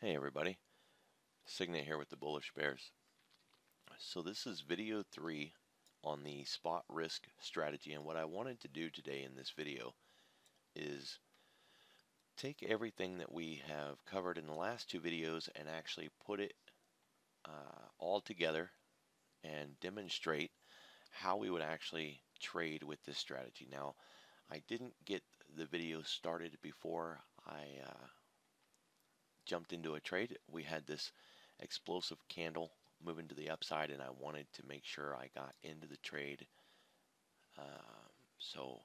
Hey everybody, Signet here with the Bullish Bears. So this is video 3 on the spot risk strategy, and what I wanted to do today in this video is take everything that we have covered in the last two videos and actually put it all together and demonstrate how we would actually trade with this strategy. Now, I didn't get the video started before I jumped into a trade. We had this explosive candle moving to the upside, and I wanted to make sure I got into the trade. So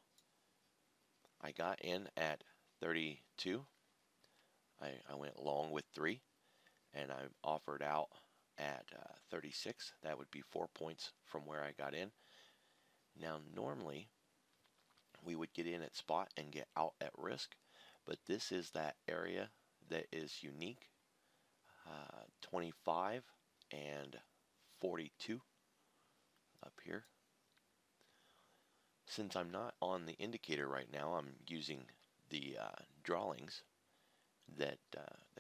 I got in at 32. I went long with 3, and I offered out at 36. That would be 4 points from where I got in. Now, normally we would get in at spot and get out at risk, but this is that area that is unique. 25 and 42 up here. Since I'm not on the indicator right now, I'm using the drawings that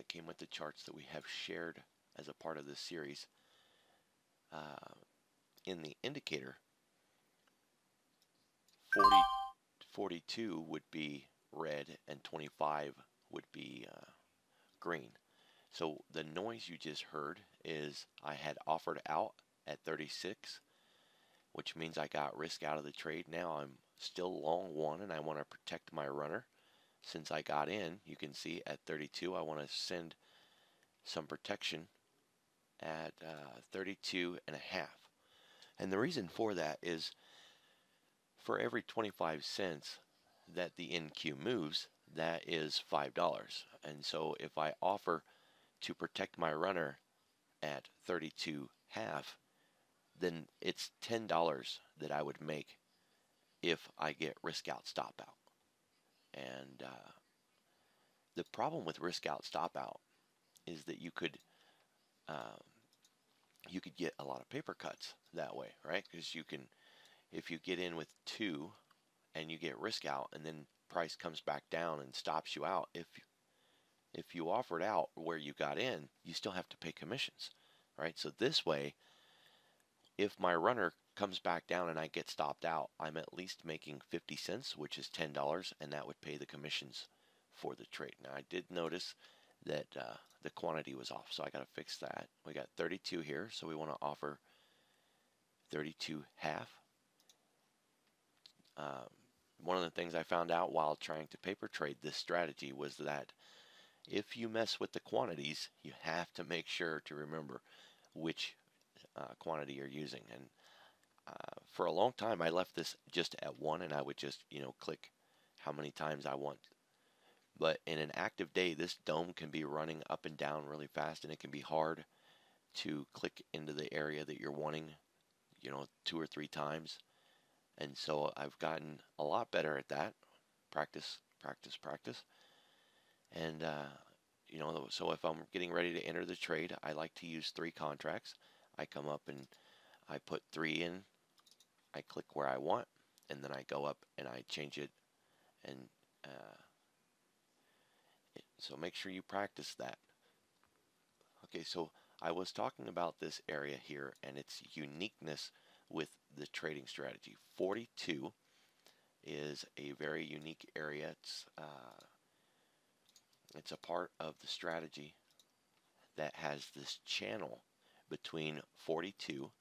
came with the charts that we have shared as a part of this series. In the indicator, 42 would be red and 25 would be green. So the noise you just heard is I had offered out at 36, which means I got risk out of the trade. Now I'm still long one, and I want to protect my runner. Since I got in, you can see at 32, I want to send some protection at 32 and a half. And the reason for that is for every 25 cents that the NQ moves, that is $5. And so if I offer to protect my runner at 32 half, then it's $10 that I would make if I get risk out stop out. And the problem with risk out stop out is that you could get a lot of paper cuts that way, right? Because you can, if you get in with 2 and you get risk out and then price comes back down and stops you out, if you offered out where you got in, you still have to pay commissions, right? So this way, if my runner comes back down and I get stopped out, I'm at least making 50 cents, which is $10, and that would pay the commissions for the trade. Now, I did notice that the quantity was off, so I got to fix that. We got 32 here, so we want to offer 32 half. One of the things I found out while trying to paper trade this strategy was that if you mess with the quantities, you have to make sure to remember which quantity you're using. And for a long time, I left this just at 1, and I would just, click how many times I want. But in an active day, this dome can be running up and down really fast, and it can be hard to click into the area that you're wanting, 2 or 3 times. And so I've gotten a lot better at that. Practice, practice, practice. And, so if I'm getting ready to enter the trade, I like to use 3 contracts. I come up and I put 3 in. I click where I want, and then I go up and I change it. And so make sure you practice that. Okay, so I was talking about this area here and its uniqueness with the trading strategy. 42 is a very unique area. It's a part of the strategy that has this channel between 42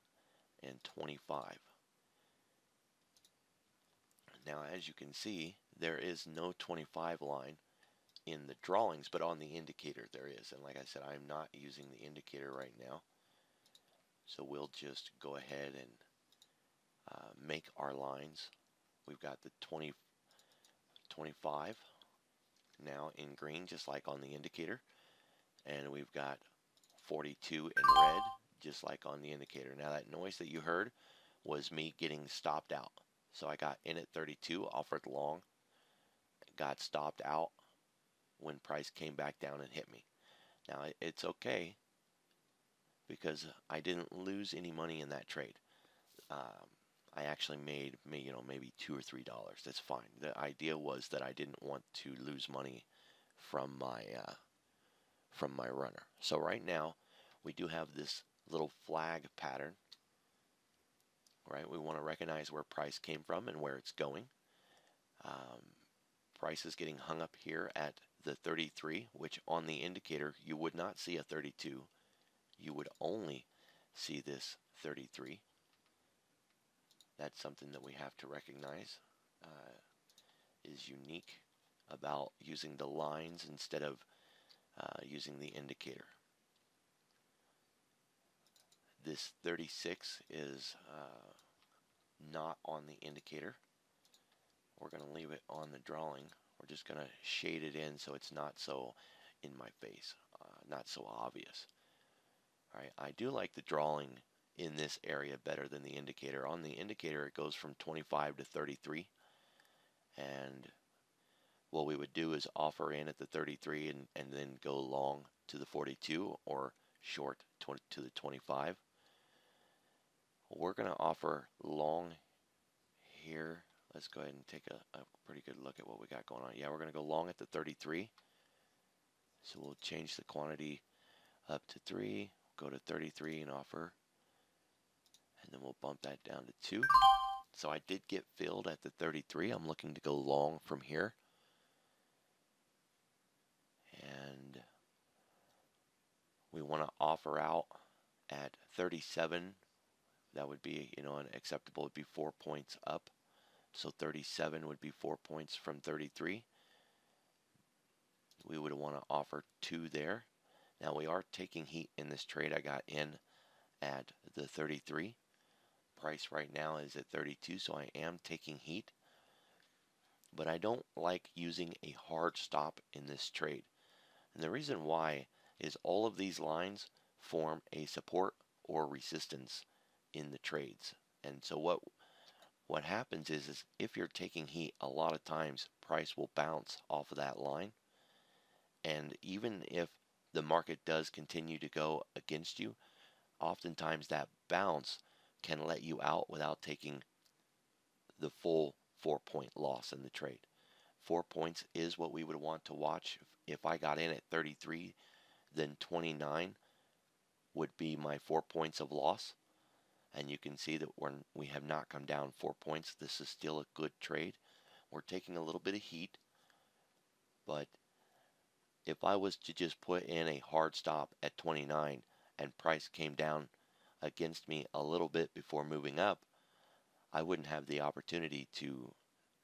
and 25. Now, as you can see, there is no 25 line in the drawings, but on the indicator there is. And like I said, I'm not using the indicator right now. So we'll just go ahead and make our lines. We've got the 25 now in green, just like on the indicator. And we've got 42 in red, just like on the indicator. Now that noise that you heard was me getting stopped out. So I got in at 32, offered long, got stopped out when price came back down and hit me. Now it's okay because I didn't lose any money in that trade. I actually made maybe $2 or $3. That's fine. The idea was that I didn't want to lose money from my from my runner. So right now we do have this little flag pattern, right? We want to recognize where price came from and where it's going. Price is getting hung up here at the 33, which on the indicator you would not see a 32. You would only see this 33. That's something that we have to recognize is unique about using the lines instead of using the indicator. This 36 is not on the indicator. We're going to leave it on the drawing. We're just going to shade it in so it's not so in my face, not so obvious. All right, I do like the drawing in this area better than the indicator. On the indicator, it goes from 25 to 33, and what we would do is offer in at the 33 and then go long to the 42 or short to the 25. We're going to offer long here. Let's go ahead and take a pretty good look at what we got going on. Yeah, we're going to go long at the 33. So we'll change the quantity up to 3, go to 33 and offer, and then we'll bump that down to 2. So I did get filled at the 33. I'm looking to go long from here. And we want to offer out at 37. That would be, an acceptable would be 4 points up. So 37 would be 4 points from 33. We would want to offer 2 there. Now we are taking heat in this trade. I got in at the 33. Price right now is at 32, so I am taking heat. But I don't like using a hard stop in this trade. And the reason why is all of these lines form a support or resistance in the trades. And so what happens is if you're taking heat, a lot of times price will bounce off of that line. And even if the market does continue to go against you, oftentimes that bounce can let you out without taking the full 4-point loss in the trade. 4 points is what we would want to watch. If I got in at 33, then 29 would be my 4 points of loss. And you can see that we have not come down 4 points. This is still a good trade. We're taking a little bit of heat, but if I was to just put in a hard stop at 29 and price came down against me a little bit before moving up, I wouldn't have the opportunity to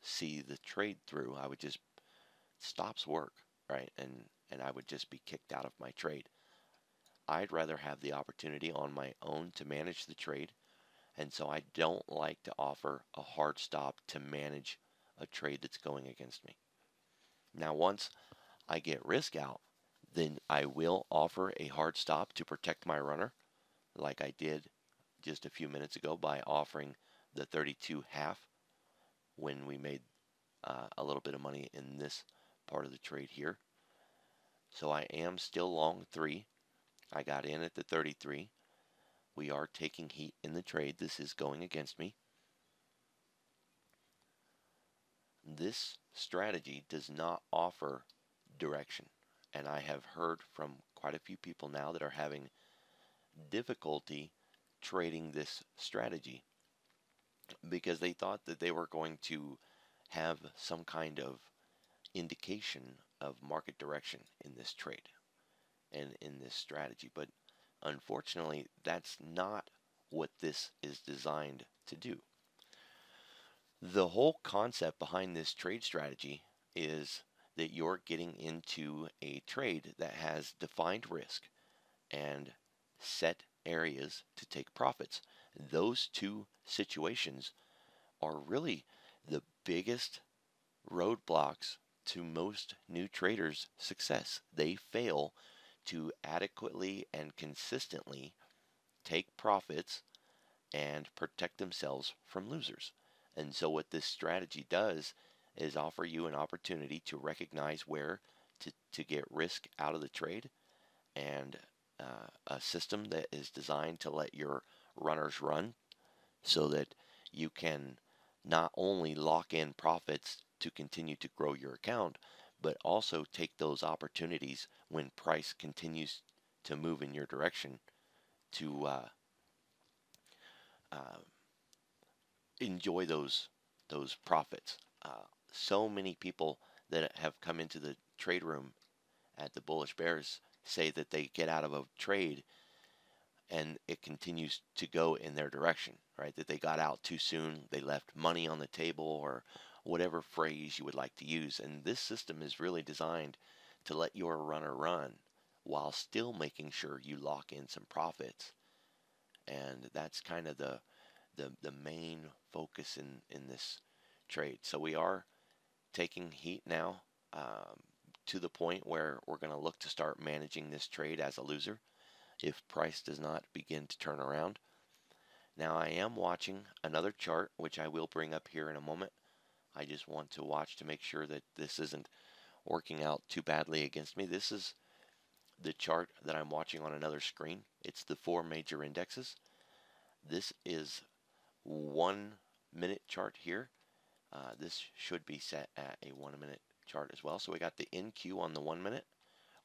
see the trade through. I would just stops work, right? And I would just be kicked out of my trade. I'd rather have the opportunity on my own to manage the trade, and so I don't like to offer a hard stop to manage a trade that's going against me. Now, once I get risk out, then I will offer a hard stop to protect my runner, like I did just a few minutes ago by offering the 32 half when we made a little bit of money in this part of the trade here. So I am still long 3. I got in at the 33. We are taking heat in the trade. This is going against me. This strategy does not offer direction, and I have heard from quite a few people now that are having difficulty trading this strategy because they thought that they were going to have some kind of indication of market direction in this trade and in this strategy, but unfortunately that's not what this is designed to do. The whole concept behind this trade strategy is that you're getting into a trade that has defined risk and set areas to take profits. Those two situations are really the biggest roadblocks to most new traders' success. They fail to adequately and consistently take profits and protect themselves from losers. And so what this strategy does is offer you an opportunity to recognize where to get risk out of the trade, and a system that is designed to let your runners run so that you can not only lock in profits to continue to grow your account, but also take those opportunities when price continues to move in your direction to uh, enjoy those profits. So many people that have come into the trade room at the Bullish Bears say that they get out of a trade and it continues to go in their direction, right? That they got out too soon, they left money on the table, or whatever phrase you would like to use. And this system is really designed to let your runner run while still making sure you lock in some profits. And that's kind of the main focus in this trade. So we are taking heat now, to the point where we're going to look to start managing this trade as a loser if price does not begin to turn around. Now I am watching another chart, which I will bring up here in a moment. I just want to watch to make sure that this isn't working out too badly against me. This is the chart that I'm watching on another screen. It's the 4 major indexes. This is 1 minute chart here. This should be set at a 1 minute chart as well. So we got the NQ on the 1 minute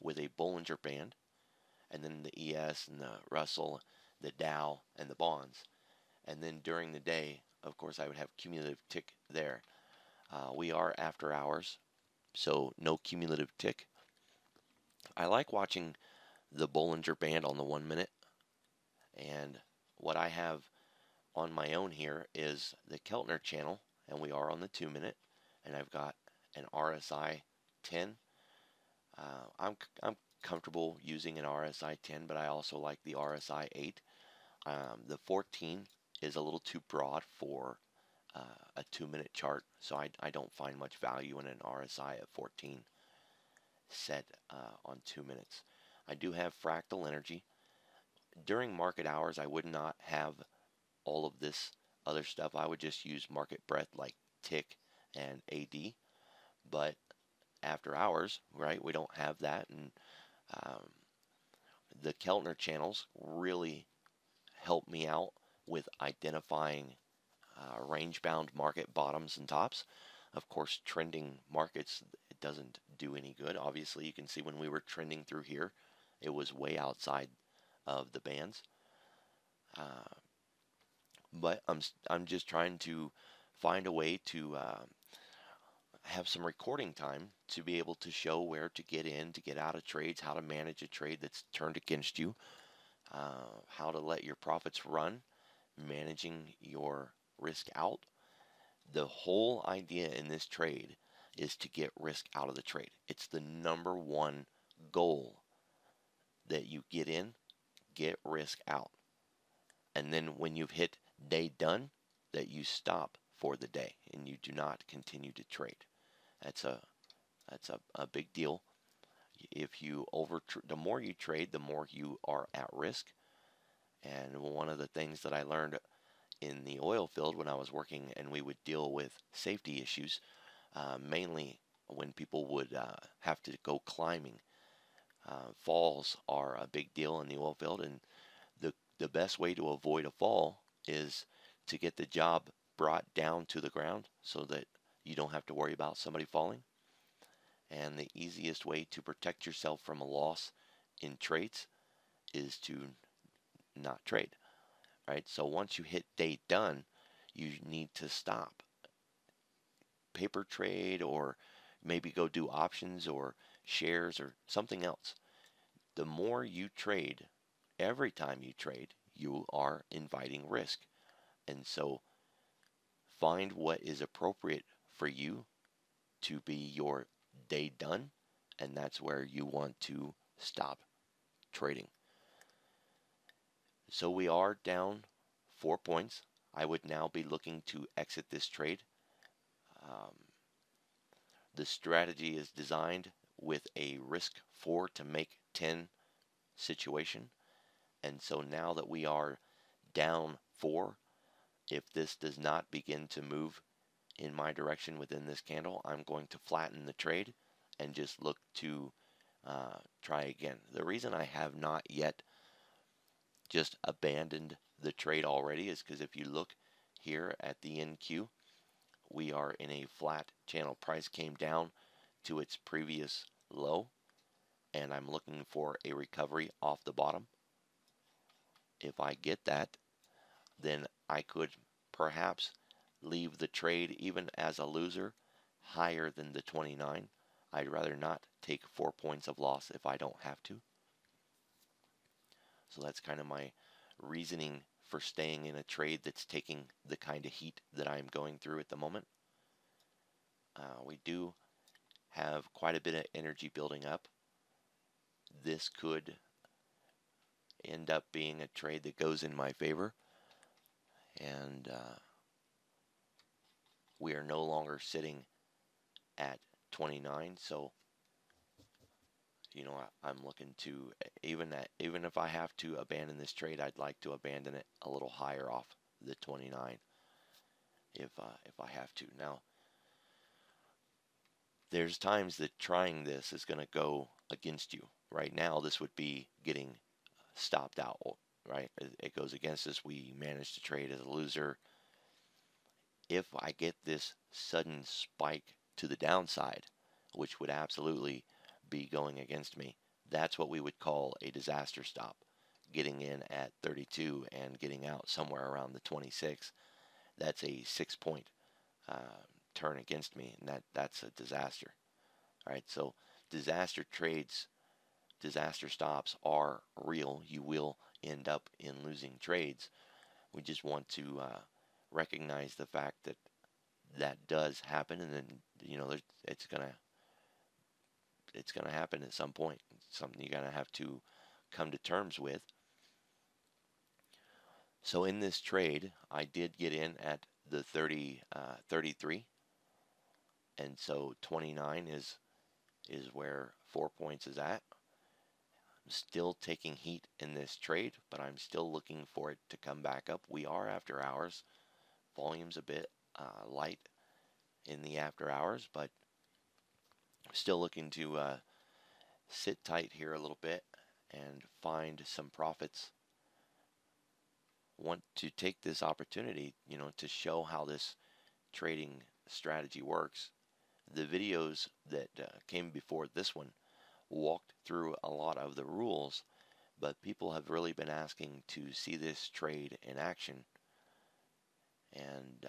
with a Bollinger Band, and then the ES and the Russell, the Dow, and the bonds. And then during the day, of course, I would have cumulative tick there. We are after hours, so no cumulative tick. I like watching the Bollinger Band on the 1 minute, and what I have on my own here is the Keltner channel, and we are on the 2 minute, and I've got an RSI 10. I'm comfortable using an RSI 10, but I also like the RSI 8. The 14 is a little too broad for a 2 minute chart, so I don't find much value in an RSI at 14 set on 2 minutes. I do have fractal energy. During market hours, I would not have all of this other stuff. I would just use market breadth like tick and AD, but after hours, right, we don't have that, and um, the Keltner channels really help me out with identifying range-bound market bottoms and tops. Of course, trending markets, it doesn't do any good. Obviously, you can see when we were trending through here, it was way outside of the bands. But I'm just trying to find a way to have some recording time to be able to show where to get in, to get out of trades, how to manage a trade that's turned against you, how to let your profits run, managing your risk out. The whole idea in this trade is to get risk out of the trade. It's the number one goal that you get in, get risk out. And then when you've hit day done, that you stop for the day and you do not continue to trade. That's a big deal. If you the more you trade, the more you are at risk. And one of the things that I learned in the oil field when I was working, and we would deal with safety issues, mainly when people would have to go climbing. Falls are a big deal in the oil field, and the best way to avoid a fall is to get the job brought down to the ground so that you don't have to worry about somebody falling. And the easiest way to protect yourself from a loss in trades is to not trade, right? So once you hit day done, you need to stop. Paper trade, or maybe go do options or shares or something else. The more you trade, every time you trade, you are inviting risk. And so find what is appropriate for you to be your day done, and that's where you want to stop trading. So we are down 4 points. I would now be looking to exit this trade. The strategy is designed with a risk 4 to make 10 situation. And so now that we are down 4, if this does not begin to move in my direction within this candle, I'm going to flatten the trade and just look to try again. The reason I have not yet just abandoned the trade already is because if you look here at the NQ, we are in a flat channel. Price came down to its previous low, and I'm looking for a recovery off the bottom. If I get that, then I could perhaps leave the trade even as a loser higher than the 29. I'd rather not take 4 points of loss if I don't have to. So that's kind of my reasoning for staying in a trade that's taking the kind of heat that I'm going through at the moment. We do have quite a bit of energy building up. This could end up being a trade that goes in my favor, and we are no longer sitting at 29. So I'm looking to, even if I have to abandon this trade, I'd like to abandon it a little higher off the 29 if I have to. Now, there's times that trying this is going to go against you. Right now, this would be getting stopped out, right? It goes against us. We manage to trade as a loser. If I get this sudden spike to the downside, which would absolutely be going against me, that's what we would call a disaster stop. Getting in at 32 and getting out somewhere around the 26, that's a 6-point turn against me, and that's a disaster. All right, so disaster trades, disaster stops are real. You will end up in losing trades. We just want to recognize the fact that that does happen, and then it's gonna happen at some point. It's something you're gonna have to come to terms with. So in this trade, I did get in at the 33, and so 29 is where 4 points is at. I'm still taking heat in this trade, but I'm still looking for it to come back up. We are after hours. Volume's a bit light in the after hours, but still looking to sit tight here a little bit and find some profits. Want to take this opportunity, to show how this trading strategy works. The videos that came before this one walked through a lot of the rules, but people have really been asking to see this trade in action. And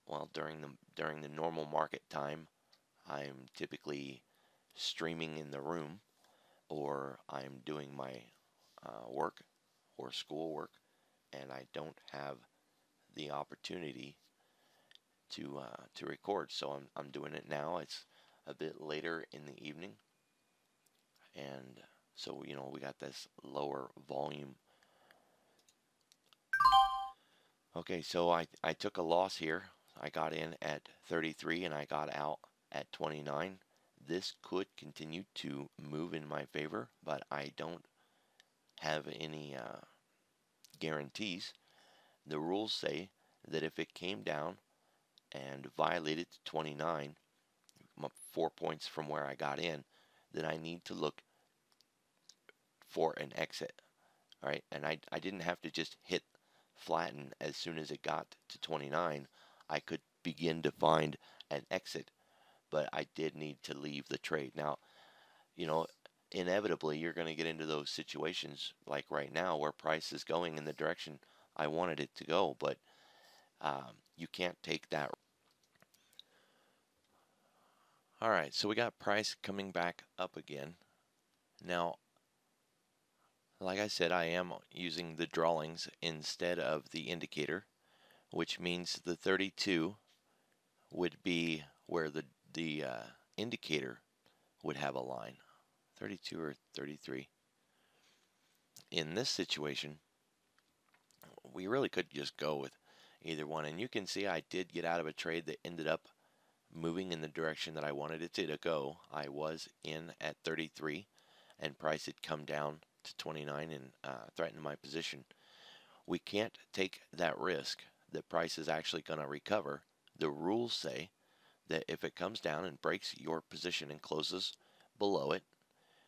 well, during the normal market time, I'm typically streaming in the room, or I'm doing my work or school work, and I don't have the opportunity to record. So I'm doing it now. It's a bit later in the evening, and so we got this lower volume. Okay, so I took a loss here. I got in at 33 and I got out at 29. This could continue to move in my favor, but I don't have any guarantees. The rules say that if it came down and violated 29, 4 points from where I got in, then I need to look for an exit. All right, and I didn't have to just hit flatten as soon as it got to 29. I could begin to find an exit, but I did need to leave the trade. Now, inevitably you're going to get into those situations like right now where price is going in the direction I wanted it to go, but you can't take that. All right, so we got price coming back up again. Now, like I said, I am using the drawings instead of the indicator, which means the 32 would be where the indicator would have a line. 32 or 33. In this situation, we really could just go with either one. And you can see I did get out of a trade that ended up moving in the direction that I wanted it to go. I was in at 33, and price had come down to 29 and threatened my position. We can't take that risk that price is actually going to recover. The rules say that if it comes down and breaks your position and closes below it,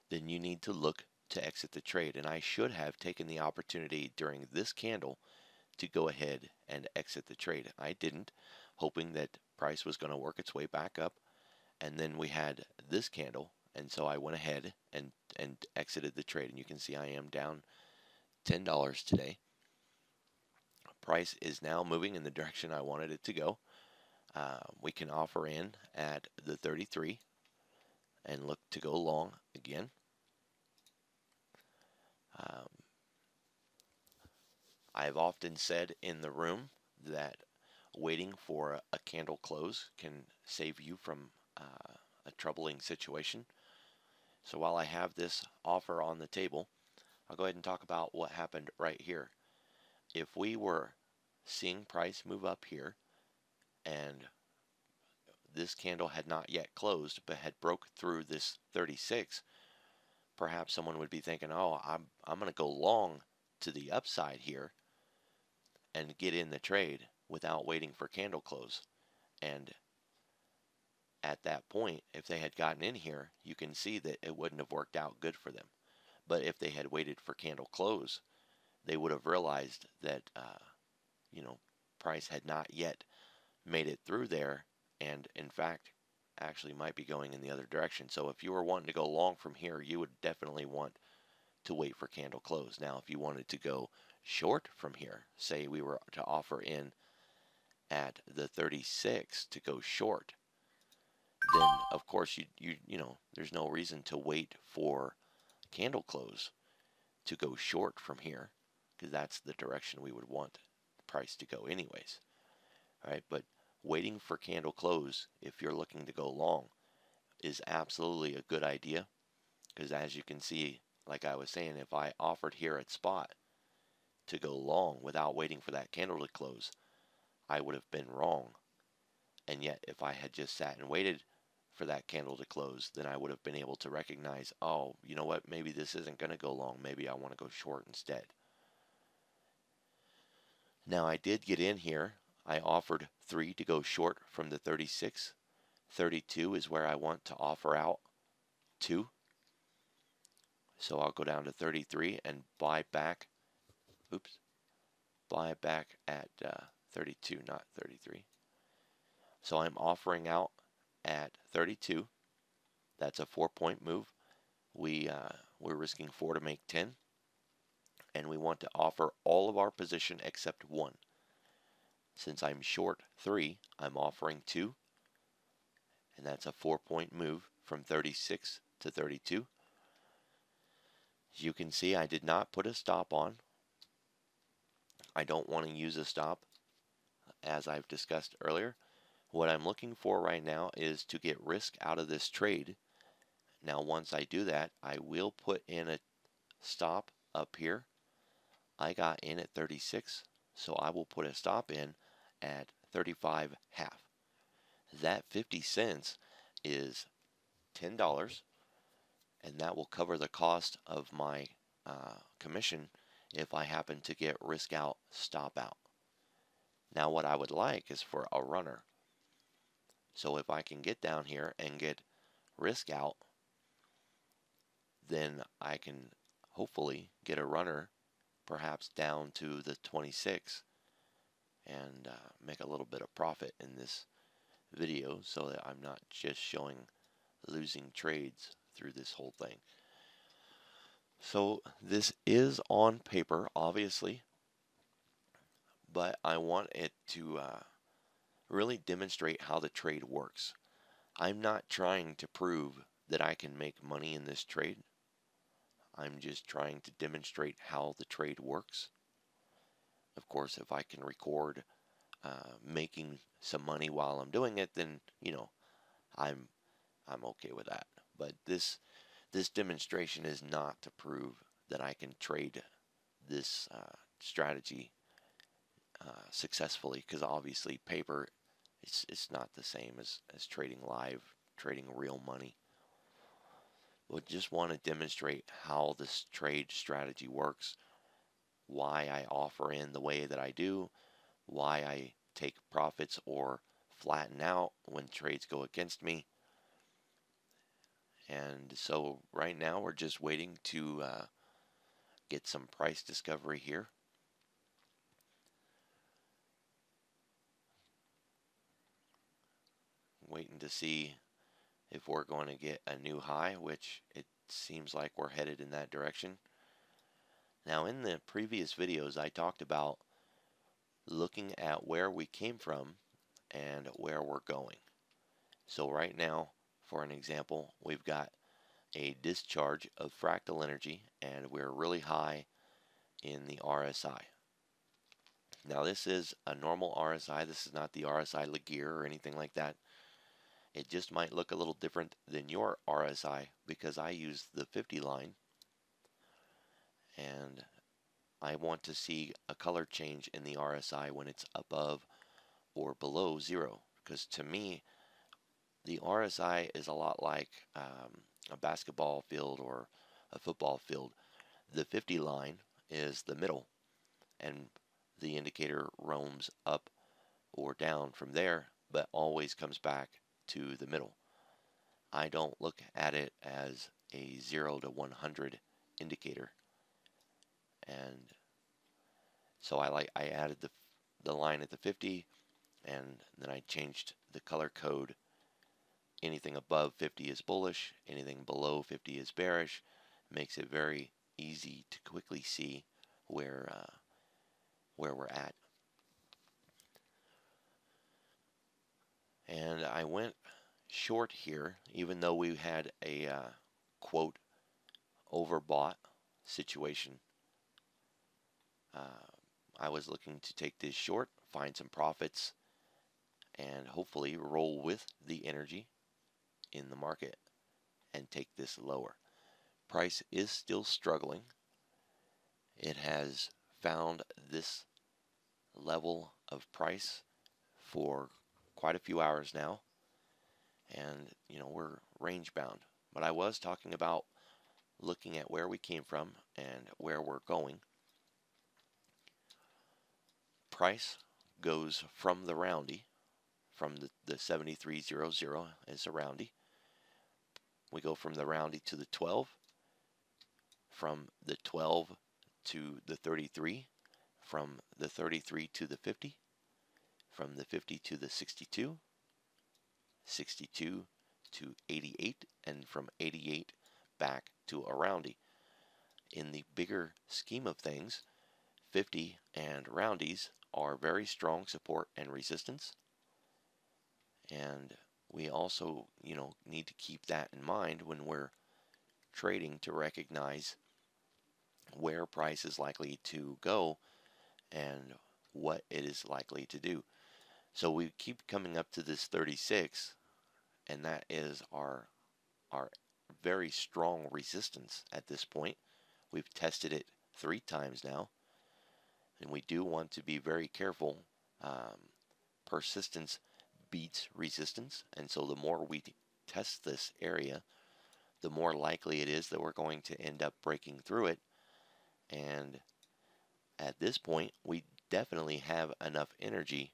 then you need to look to exit the trade. And I should have taken the opportunity during this candle to go ahead and exit the trade. I didn't, hoping that price was going to work its way back up and then we had this candle, and so I went ahead and exited the trade, and you can see I am down $10 today. Price is now moving in the direction I wanted it to go. We can offer in at the 33 and look to go long again. I've often said in the room that waiting for a candle close can save you from a troubling situation. So while I have this offer on the table, I'll go ahead and talk about what happened right here. If we were seeing price move up here and this candle had not yet closed but had broke through this 36, perhaps someone would be thinking, oh, I'm going to go long to the upside here and get in the trade without waiting for candle close. And at that point, if they had gotten in here, you can see that it wouldn't have worked out good for them. But if they had waited for candle close, they would have realized that price had not yet made it through there, and in fact actually might be going in the other direction. So if you were wanting to go long from here, you would definitely want to wait for candle close. Now if you wanted to go short from here, say we were to offer in at the 36 to go short, then of course you know there's no reason to wait for candle close to go short from here, because that's the direction we would want the price to go anyways. All right, but waiting for candle close, if you're looking to go long, is absolutely a good idea, because as you can see, like I was saying, if I offered here at spot to go long without waiting for that candle to close, I would have been wrong. And yet if I had just sat and waited for that candle to close, then I would have been able to recognize, oh, you know what, maybe this isn't going to go long, maybe I want to go short instead. Now I did get in here. I offered 3 to go short from the 36. 32 is where I want to offer out 2. So I'll go down to 33 and buy back. Oops. Buy back at 32, not 33. So I'm offering out at 32. That's a 4-point move. We're risking 4 to make 10. And we want to offer all of our position except 1. Since I'm short 3, I'm offering 2. And that's a 4-point move from 36 to 32. As you can see, I did not put a stop on. I don't want to use a stop, as I've discussed earlier. What I'm looking for right now is to get risk out of this trade. Now once I do that, I will put in a stop up here. I got in at 36, so I will put a stop in at 35.5. That 50 cents is $10, and that will cover the cost of my commission if I happen to get risk out, stop out. Now what I would like is for a runner. So if I can get down here and get risk out, then I can hopefully get a runner perhaps down to the 26 and make a little bit of profit in this video, so that I'm not just showing losing trades through this whole thing. So this is on paper, obviously, but I want it to really demonstrate how the trade works. I'm not trying to prove that I can make money in this trade. I'm just trying to demonstrate how the trade works. Of course, if I can record making some money while I'm doing it, then I'm okay with that. But this demonstration is not to prove that I can trade this strategy successfully, because obviously paper, it's not the same as trading live, trading real money. We just want to demonstrate how this trade strategy works, why I offer in the way that I do, why I take profits or flatten out when trades go against me. And so right now we're just waiting to get some price discovery here. Waiting to see if we're going to get a new high, which it seems like we're headed in that direction. Now, in the previous videos, I talked about looking at where we came from and where we're going. So right now, for an example, we've got a discharge of fractal energy, and we're really high in the RSI. Now, this is a normal RSI. This is not the RSI Laguerre or anything like that. It just might look a little different than your RSI because I use the 50 line, and I want to see a color change in the RSI when it's above or below 0, because to me the RSI is a lot like a basketball field or a football field. The 50 line is the middle, and the indicator roams up or down from there, but always comes back to the middle. I don't look at it as a 0 to 100 indicator. And so I added the line at the 50, and then I changed the color code. Anything above 50 is bullish, anything below 50 is bearish. Makes it very easy to quickly see where we're at. And I went short here, even though we had a quote overbought situation. I was looking to take this short, find some profits, and hopefully roll with the energy in the market and take this lower. Price is still struggling. It has found this level of price for quite a few hours now, and we're range bound. But I was talking about looking at where we came from and where we're going. Price goes from the roundy, from the 73.00 is a roundy. We go from the roundy to the 12, from the 12 to the 33, from the 33 to the 50, from the 50 to the 62, 62 to 88, and from 88 back to a roundy. In the bigger scheme of things, 50 and roundies are very strong support and resistance, and we also need to keep that in mind when we're trading, to recognize where price is likely to go and what it is likely to do. So we keep coming up to this 36, and that is our very strong resistance at this point. We've tested it 3 times now, and we do want to be very careful. Persistence beats resistance, and so the more we test this area, the more likely it is that we're going to end up breaking through it. And at this point, we definitely have enough energy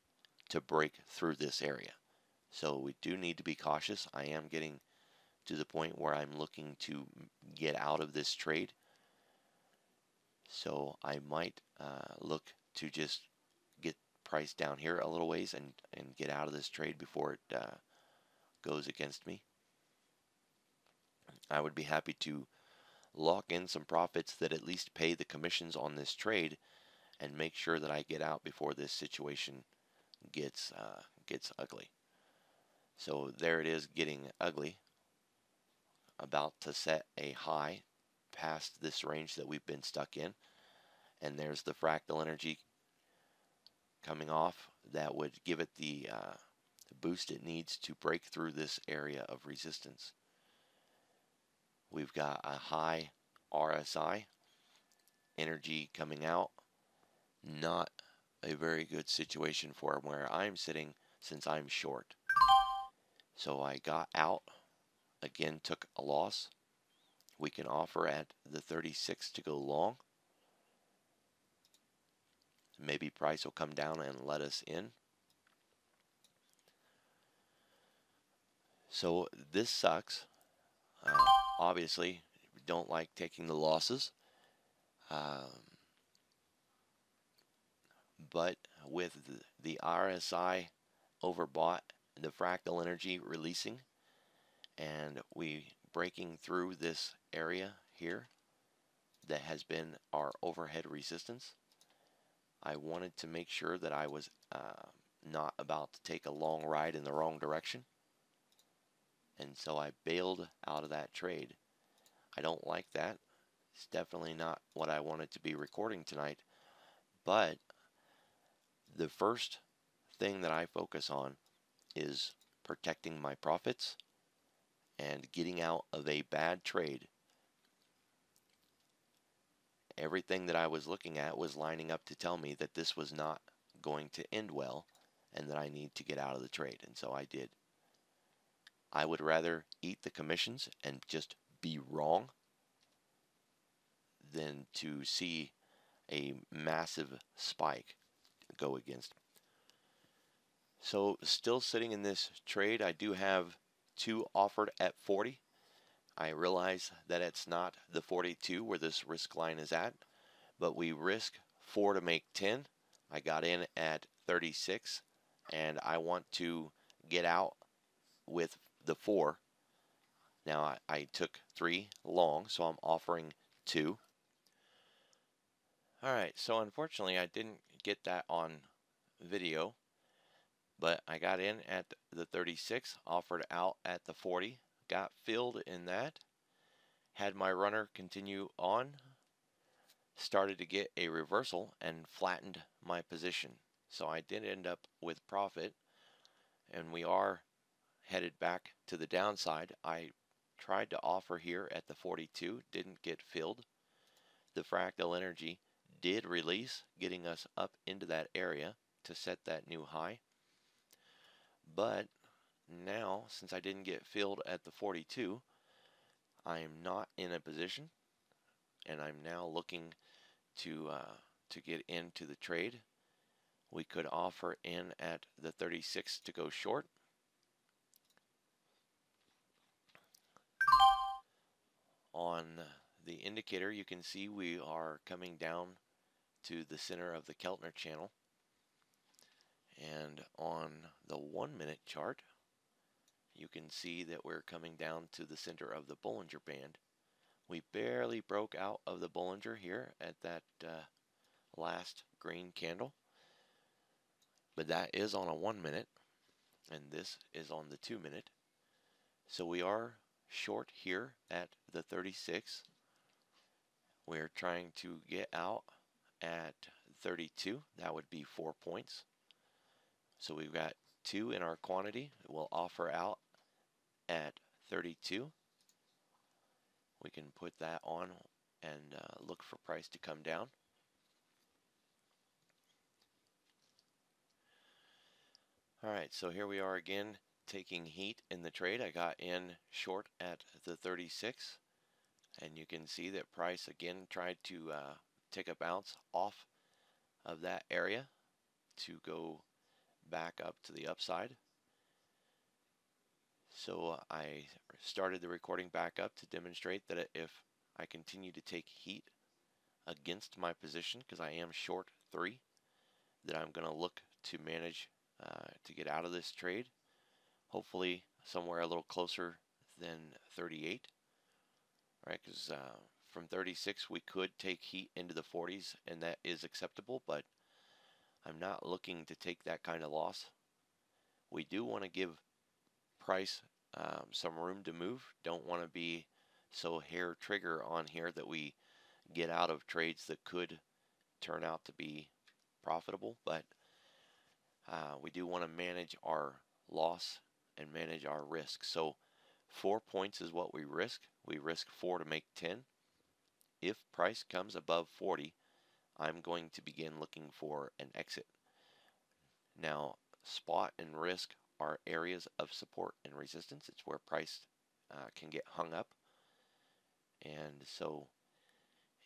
to break through this area. So we do need to be cautious. I am getting to the point where I'm looking to get out of this trade. So I might look to just get price down here a little ways and get out of this trade before it goes against me. I would be happy to lock in some profits that at least pay the commissions on this trade and make sure that I get out before this situation gets ugly. So there it is, getting ugly, about to set a high past this range that we've been stuck in, and there's the fractal energy coming off. That would give it the boost it needs to break through this area of resistance. We've got a high RSI energy coming out. Not a very good situation for where I'm sitting, since I'm short. So I got out, again took a loss. We can offer at the 36 to go long. Maybe price will come down and let us in. So this sucks. Obviously, don't like taking the losses. But with the RSI overbought, the fractal energy releasing, and we breaking through this area here that has been our overhead resistance. I wanted to make sure that I was not about to take a long ride in the wrong direction, and so I bailed out of that trade. I don't like that. It's definitely not what I wanted to be recording tonight, but the first thing that I focus on is protecting my profits and getting out of a bad trade. Everything that I was looking at was lining up to tell me that this was not going to end well and that I need to get out of the trade, and so I did. I would rather eat the commissions and just be wrong than to see a massive spike go against. So still sitting in this trade, I do have 2 offered at 40. I realize that it's not the 42 where this risk line is at, but we risk 4 to make 10. I got in at 36, and I want to get out with the 4. Now I took 3 long, so I'm offering 2. Alright, so unfortunately I didn't get that on video, but I got in at the 36, offered out at the 40, got filled in that, had my runner continue on, started to get a reversal and flattened my position. So I did end up with profit, and we are headed back to the downside. I tried to offer here at the 42, didn't get filled. The fractal energy did release, getting us up into that area to set that new high. But now, since I didn't get filled at the 42, I am not in a position, and I'm now looking to get into the trade. We could offer in at the 36 to go short. On the indicator, you can see we are coming down to the center of the Keltner channel. And on the 1-minute chart, you can see that we're coming down to the center of the Bollinger Band. We barely broke out of the Bollinger here at that last green candle, but that is on a 1-minute, and this is on the 2-minute. So we are short here at the 36. We're trying to get out at 32. That would be 4 points. So we've got 2 in our quantity. We'll offer out at 32. We can put that on and look for price to come down. Alright, so here we are again taking heat in the trade. I got in short at the 36, and you can see that price again tried to take a bounce off of that area to go back up to the upside. So I started the recording back up to demonstrate that if I continue to take heat against my position, because I am short 3, that I'm going to look to manage to get out of this trade, hopefully somewhere a little closer than 38, right? Because from 36 we could take heat into the 40s, and that is acceptable, but I'm not looking to take that kind of loss. We do want to give price some room to move. Don't want to be so hair trigger on here that we get out of trades that could turn out to be profitable, but we do want to manage our loss and manage our risk. So 4 points is what we risk. We risk 4 to make 10. If price comes above 40, I'm going to begin looking for an exit. Now, spot and risk are areas of support and resistance. It's where price can get hung up. And so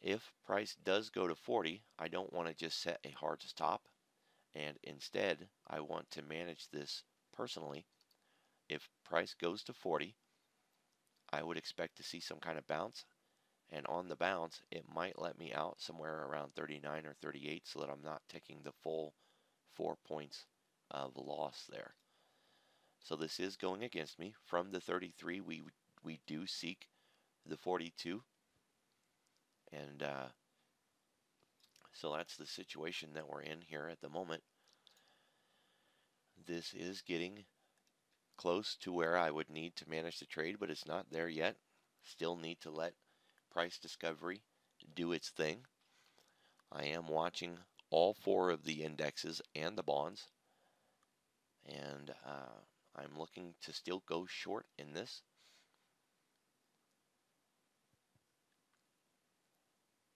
if price does go to 40, I don't want to just set a hard stop, and instead I want to manage this personally. If price goes to 40, I would expect to see some kind of bounce, and on the bounce it might let me out somewhere around 39 or 38 so that I'm not taking the full 4 points of loss there. So this is going against me. From the 33, we do seek the 42, and so that's the situation that we're in here at the moment. This is getting close to where I would need to manage the trade, but it's not there yet. Still need to let price discovery do its thing. I am watching all four of the indexes and the bonds, and I'm looking to still go short in this.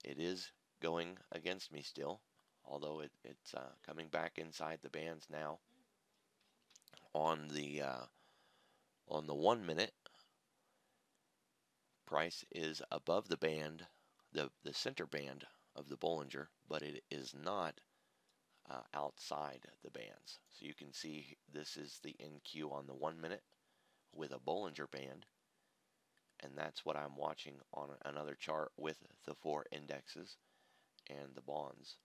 It is going against me still, although it's coming back inside the bands now. On the 1 minute, price is above the band, the center band of the Bollinger, but it is not outside the bands. So you can see this is the NQ on the 1 minute with a Bollinger band, and that's what I'm watching on another chart with the four indexes and the bonds.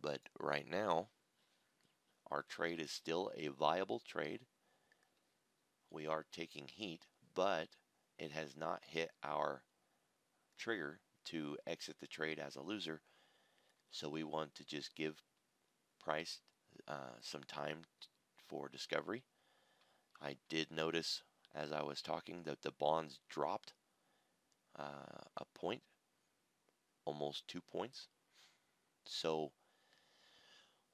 But right now, our trade is still a viable trade. We are taking heat, but it has not hit our trigger to exit the trade as a loser. So we want to just give price some time for discovery. I did notice as I was talking that the bonds dropped a point, almost 2 points. So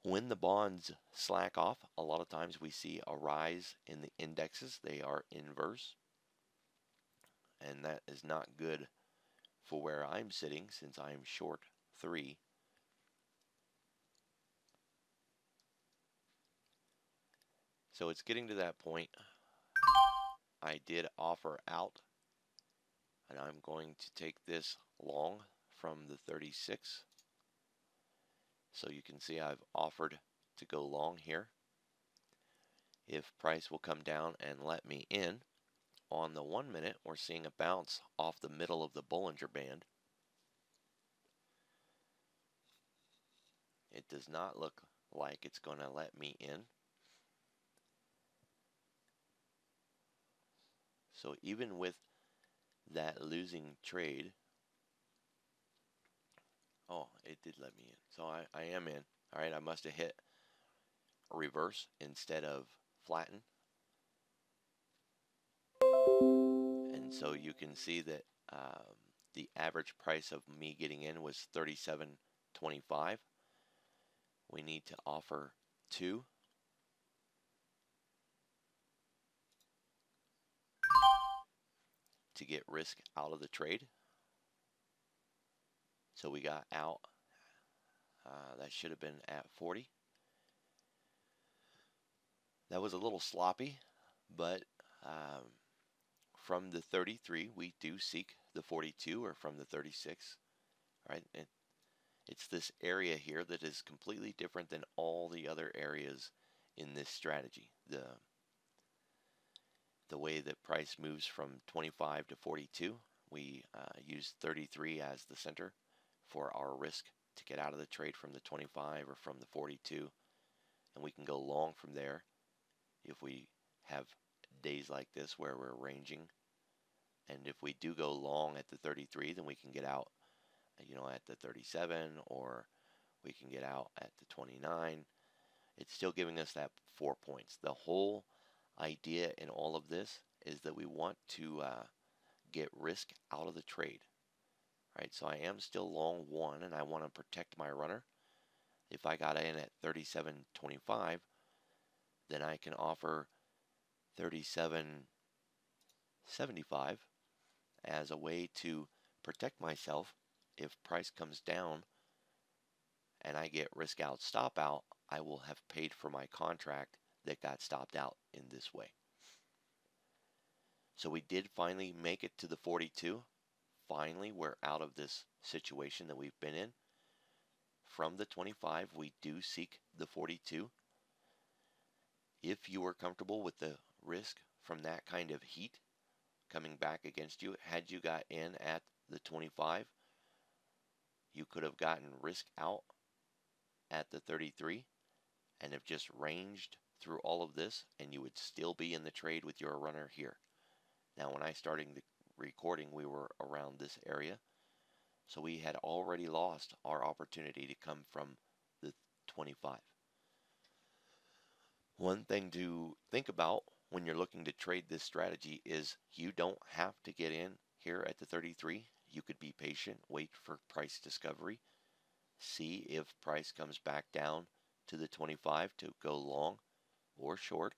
when the bonds slack off, a lot of times we see a rise in the indexes. They are inverse, and that is not good for where I'm sitting since I'm short 3. So it's getting to that point. I did offer out, and I'm going to take this long from the 36. So you can see I've offered to go long here. If price will come down and let me in, on the 1 minute, we're seeing a bounce off the middle of the Bollinger Band. It does not look like it's going to let me in. So even with that losing trade, oh, it did let me in. So I am in. All right, I must have hit reverse instead of flatten. And so you can see that the average price of me getting in was $37.25. We need to offer 2. To get risk out of the trade. So we got out. That should have been at 40. That was a little sloppy, but from the 33 we do seek the 42, or from the 36. Right? It's this area here that is completely different than all the other areas in this strategy. The way that price moves from 25 to 42, we use 33 as the center for our risk to get out of the trade from the 25 or from the 42, and we can go long from there if we have days like this where we're ranging. And if we do go long at the 33, then we can get out, at the 37, or we can get out at the 29. It's still giving us that 4 points. The whole idea in all of this is that we want to get risk out of the trade. Right, so I am still long 1, and I want to protect my runner. If I got in at 37.25, then I can offer 37.75 as a way to protect myself. If price comes down and I get risk out, stop out, I will have paid for my contract that got stopped out in this way. So we did finally make it to the 42. Finally, we're out of this situation that we've been in. From the 25, we do seek the 42. If you were comfortable with the risk from that kind of heat coming back against you, had you got in at the 25, you could have gotten risk out at the 33 and have just ranged through all of this, and you would still be in the trade with your runner here. Now, when I started the recording, we were around this area, so we had already lost our opportunity to come from the 25. One thing to think about when you're looking to trade this strategy is you don't have to get in here at the 33. You could be patient, wait for price discovery, see if price comes back down to the 25 to go long or short,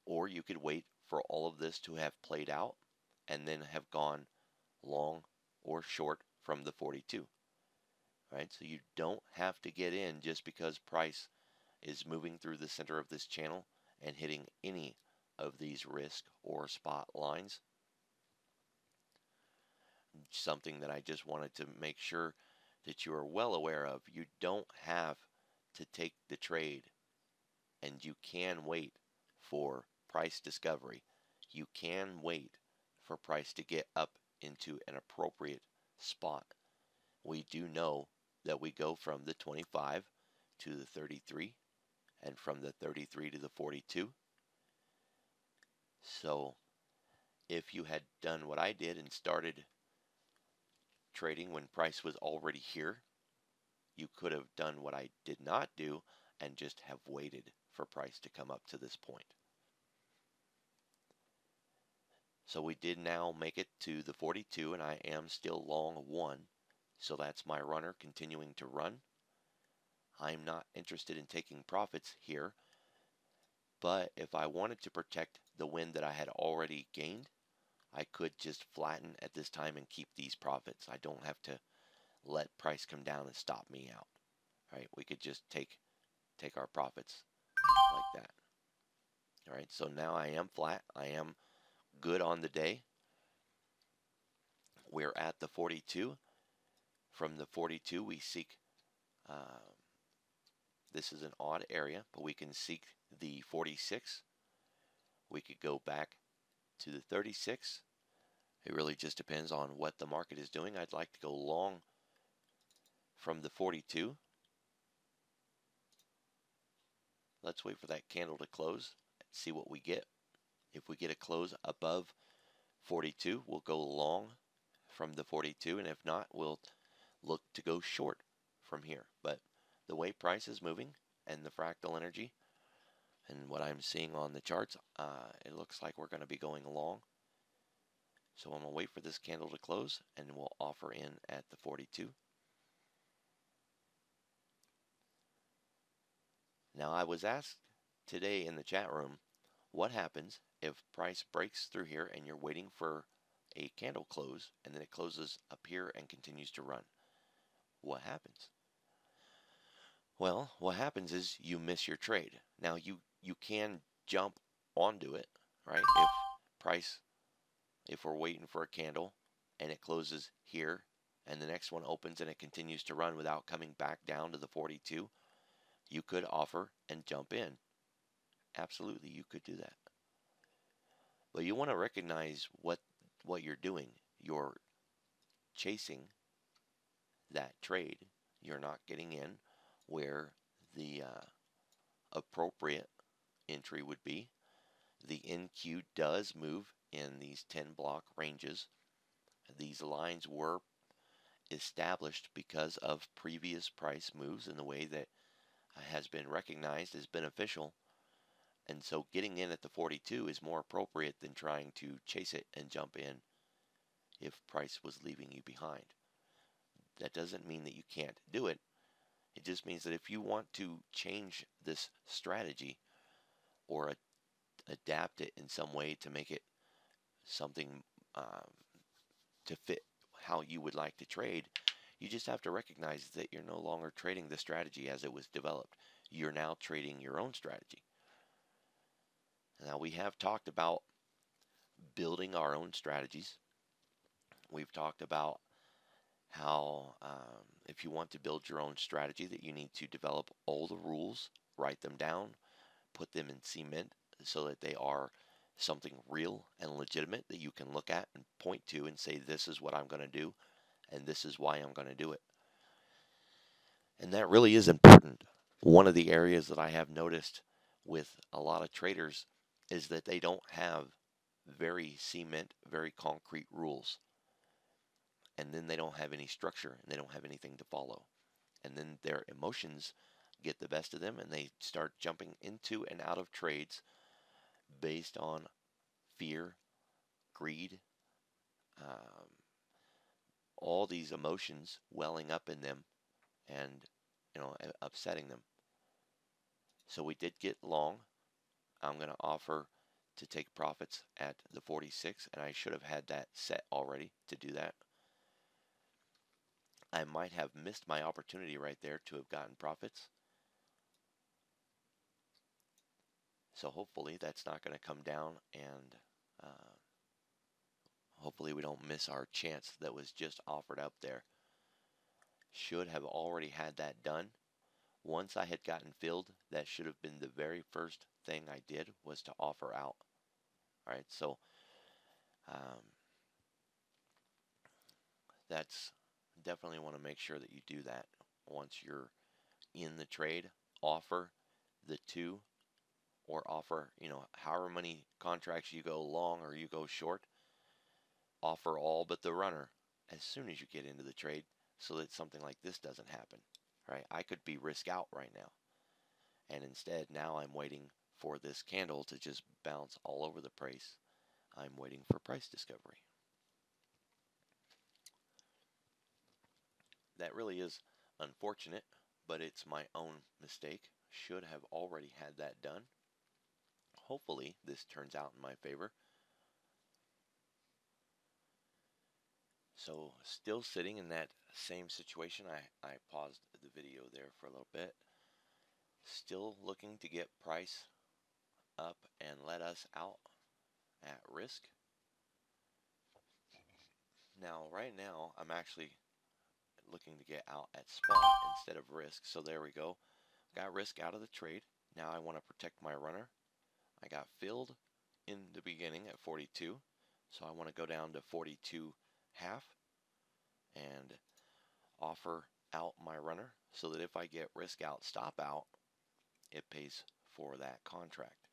or you could wait for all of this to have played out and then have gone long or short from the 42. Right? So you don't have to get in just because price is moving through the center of this channel and hitting any of these risk or spot lines. Something that I just wanted to make sure that you are well aware of. You don't have to take the trade, and you can wait for price discovery. You can wait for price to get up into an appropriate spot. We do know that we go from the 25 to the 33 and from the 33 to the 42. So if you had done what I did and started trading when price was already here, you could have done what I did not do and just have waited for price to come up to this point. So we did now make it to the 42, and I am still long 1. So that's my runner continuing to run. I'm not interested in taking profits here, but if I wanted to protect the win that I had already gained, I could just flatten at this time and keep these profits. I don't have to let price come down and stop me out. Right? We could just take our profits like that. All right, so now I am flat. I am good on the day. We're at the 42. From the 42, we seek, this is an odd area, but we can seek the 46. We could go back to the 36. It really just depends on what the market is doing. I'd like to go long from the 42. Let's wait for that candle to close and see what we get. If we get a close above 42, we'll go long from the 42, and if not, we'll look to go short from here. But the way price is moving and the fractal energy and what I'm seeing on the charts, it looks like we're going to be going long. So I'm going to wait for this candle to close, and we'll offer in at the 42. Now, I was asked today in the chat room, what happens if price breaks through here and you're waiting for a candle close and then it closes up here and continues to run? What happens? Well, what happens is you miss your trade. Now, you can jump onto it, right? If we're waiting for a candle and it closes here and the next one opens and it continues to run without coming back down to the 42, you could offer and jump in. Absolutely, you could do that. But you want to recognize what you're doing. You're chasing that trade. You're not getting in where the appropriate entry would be. The NQ does move in these 10 block ranges. These lines were established because of previous price moves in the way that has been recognized as beneficial. And so getting in at the 42 is more appropriate than trying to chase it and jump in if price was leaving you behind. That doesn't mean that you can't do it. It just means that if you want to change this strategy or adapt it in some way to make it something to fit how you would like to trade, you just have to recognize that you're no longer trading the strategy as it was developed. You're now trading your own strategy. Now, we have talked about building our own strategies. We've talked about how if you want to build your own strategy, that you need to develop all the rules, write them down, put them in cement so that they are something real and legitimate that you can look at and point to and say, this is what I'm going to do and this is why I'm going to do it. And that really is important. One of the areas that I have noticed with a lot of traders is that they don't have very very concrete rules. And then they don't have any structure and they don't have anything to follow. And then their emotions get the best of them and they start jumping into and out of trades based on fear, greed, um, all these emotions welling up in them and upsetting them. So we did get long. I'm going to offer to take profits at the 46, and I should have had that set already to do that. I might have missed my opportunity right there to have gotten profits. So hopefully that's not going to come down, and hopefully we don't miss our chance that was just offered up there. Should have already had that done. Once I had gotten filled, that should have been the very first thing I did, was to offer out. All right, so that's definitely want to make sure that you do that once you're in the trade. Offer the two, or offer, however many contracts you go long or you go short, offer all but the runner as soon as you get into the trade, so that something like this doesn't happen. Right? I could be risk out right now, and instead now I'm waiting for this candle to just bounce all over the price. I'm waiting for price discovery. That really is unfortunate, but it's my own mistake. Should have already had that done. Hopefully this turns out in my favor. So still sitting in that same situation. I paused the video there for a little bit. Still looking to get price up and let us out at risk. Now, right now, I'm actually looking to get out at spot instead of risk. So there we go. Got risk out of the trade. Now I want to protect my runner. I got filled in the beginning at 42. So I want to go down to 42 half and offer out my runner so that if I get risk out, stop out, it pays for that contract.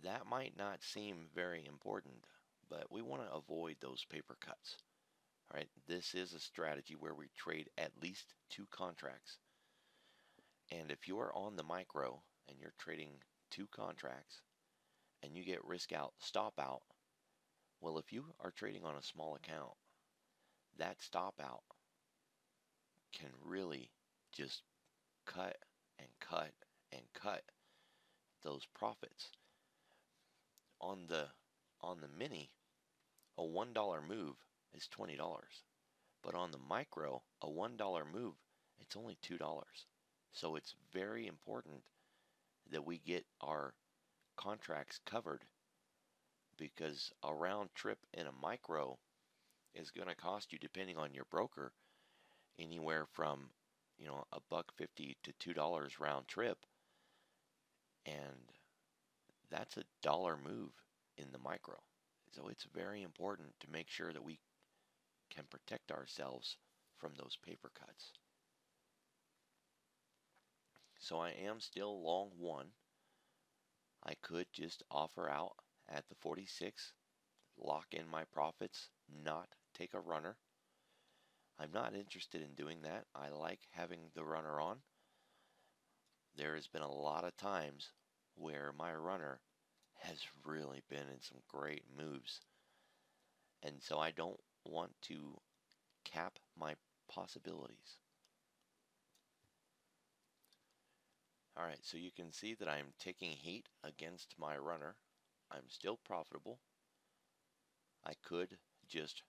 That might not seem very important, but we want to avoid those paper cuts. All right, this is a strategy where we trade at least 2 contracts. And if you are on the micro and you're trading 2 contracts and you get risk out, stop out, well, if you are trading on a small account, that stop out can really just cut and cut and cut those profits. On the mini, a $1 move is $20, but on the micro, a $1 move, it's only $2. So it's very important that we get our contracts covered, because a round trip in a micro is going to cost you, depending on your broker, anywhere from $1.50 to $2 round trip, and that's a dollar move in the micro. So it's very important to make sure that we can protect ourselves from those paper cuts. So I am still long 1. I could just offer out at the 46, lock in my profits, not take a runner. I'm not interested in doing that. I like having the runner on. There has been a lot of times where my runner has really been in some great moves. And so I don't want to cap my possibilities. Alright, so you can see that I'm taking heat against my runner. I'm still profitable. I could just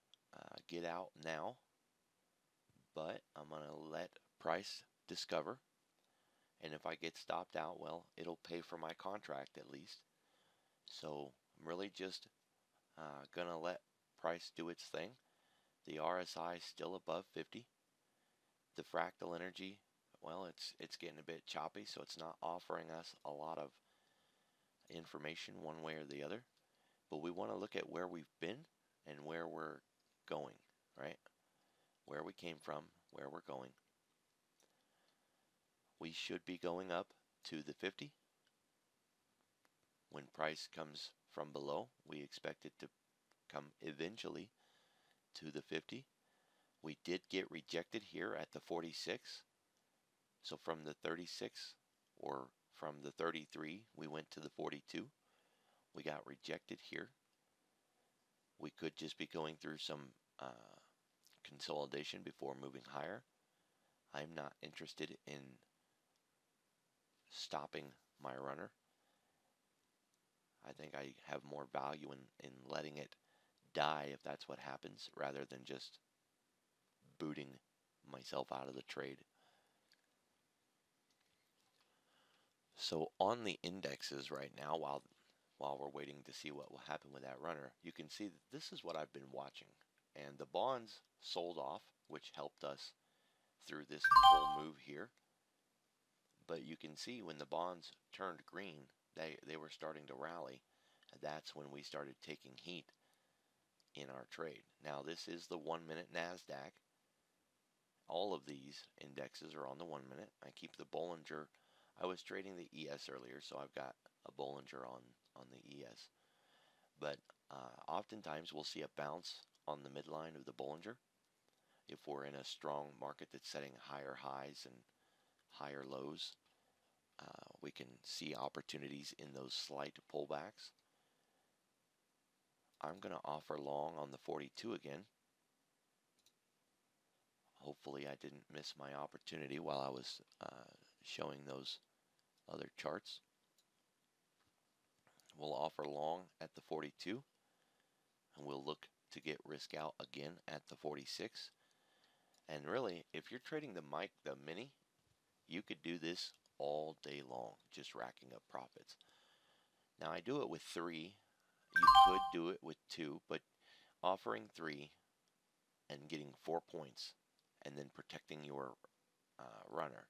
get out now, but I'm going to let price discover. And if I get stopped out, well, it'll pay for my contract at least. So I'm really just going to let price do its thing. The RSI is still above 50. The fractal energy, well, it's getting a bit choppy, so it's not offering us a lot of information one way or the other. But we want to look at where we've been and where we're going, right? Where we came from, where we're going. we should be going up to the 50. When price comes from below, we expect it to come eventually to the 50. We did get rejected here at the 46. So from the 36 or from the 33, we went to the 42. We got rejected here. We could just be going through some consolidation before moving higher. I'm not interested in stopping my runner. I think I have more value in letting it die if that's what happens, rather than just booting myself out of the trade. So on the indexes right now, while we're waiting to see what will happen with that runner, you can see that this is what I've been watching. And the bonds sold off, which helped us through this whole move here. But you can see when the bonds turned green, they were starting to rally. And that's when we started taking heat in our trade. Now this is the 1 minute NASDAQ. All of these indexes are on the 1 minute. I keep the Bollinger. I was trading the ES earlier, so I've got a Bollinger on the ES. But oftentimes we'll see a bounce on the midline of the Bollinger. If we're in a strong market that's setting higher highs and higher lows, we can see opportunities in those slight pullbacks. I'm going to offer long on the 42 again. Hopefully I didn't miss my opportunity while I was showing those other charts. We'll offer long at the 42, and we'll look to get risk out again at the 46. And really, if you're trading the mini, you could do this all day long, just racking up profits. Now I do it with 3. You could do it with 2, but offering 3 and getting 4 points and then protecting your runner,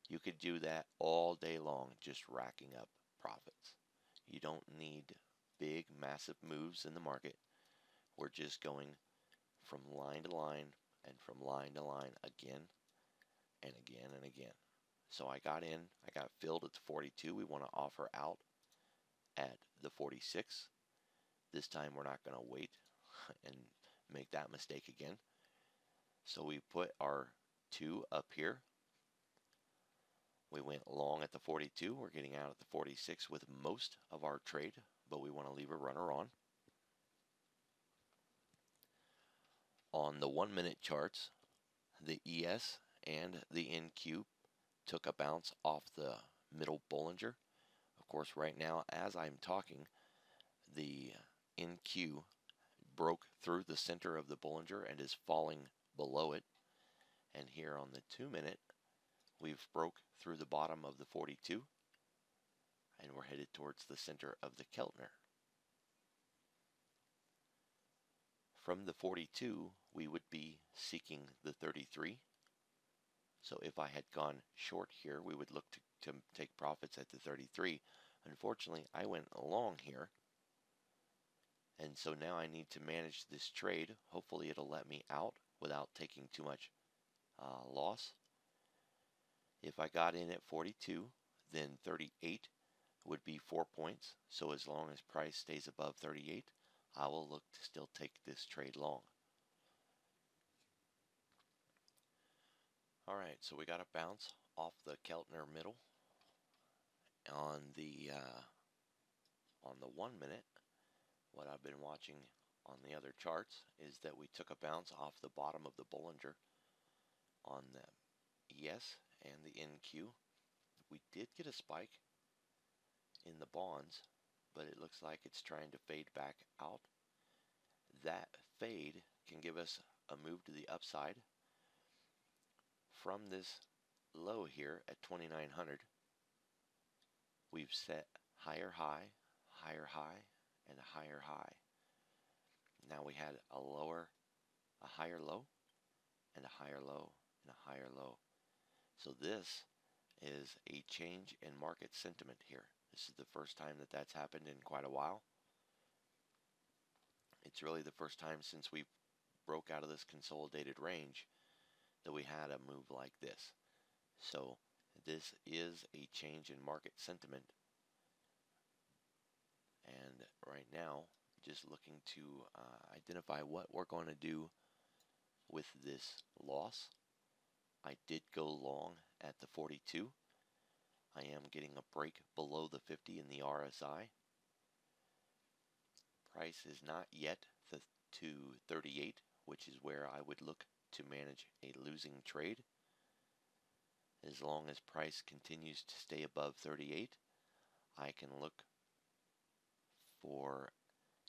you could do that all day long, just racking up profits. You don't need big, massive moves in the market. We're just going from line to line and from line to line again and again and again. So I got in, I got filled at the 42. We want to offer out at the 46. This time we're not going to wait and make that mistake again. So we put our 2 up here. We went long at the 42. We're getting out at the 46 with most of our trade, but we want to leave a runner on. On the 1 minute charts, the ES and the NQ took a bounce off the middle Bollinger. Of course, right now, as I'm talking, the NQ broke through the center of the Bollinger and is falling below it. And here on the 2 minute, we've broke through the bottom of the 42, and we're headed towards the center of the Keltner. From the 42, we would be seeking the 33. So if I had gone short here, we would look to take profits at the 33. Unfortunately, I went long here, and so now I need to manage this trade. Hopefully it'll let me out without taking too much loss. If I got in at 42, then 38 would be 4 points. So as long as price stays above 38, I will look to still take this trade long. Alright, so we got a bounce off the Keltner middle. On the 1 minute, what I've been watching on the other charts is that we took a bounce off the bottom of the Bollinger on the ES and the NQ. We did get a spike in the bonds, but it looks like it's trying to fade back out. That fade can give us a move to the upside from this low here at 2900. We've set higher high, and a higher high. Now we had a higher low, and a higher low, and a higher low. So this is a change in market sentiment here. This is the first time that that's happened in quite a while. It's really the first time since we broke out of this consolidated range that we had a move like this. So This is a change in market sentiment, and right now just looking to identify what we're going to do with this loss. I did go long at the 42. I am getting a break below the 50 in the RSI. Price is not yet to 38, which is where I would look to manage a losing trade. As long as price continues to stay above 38, I can look for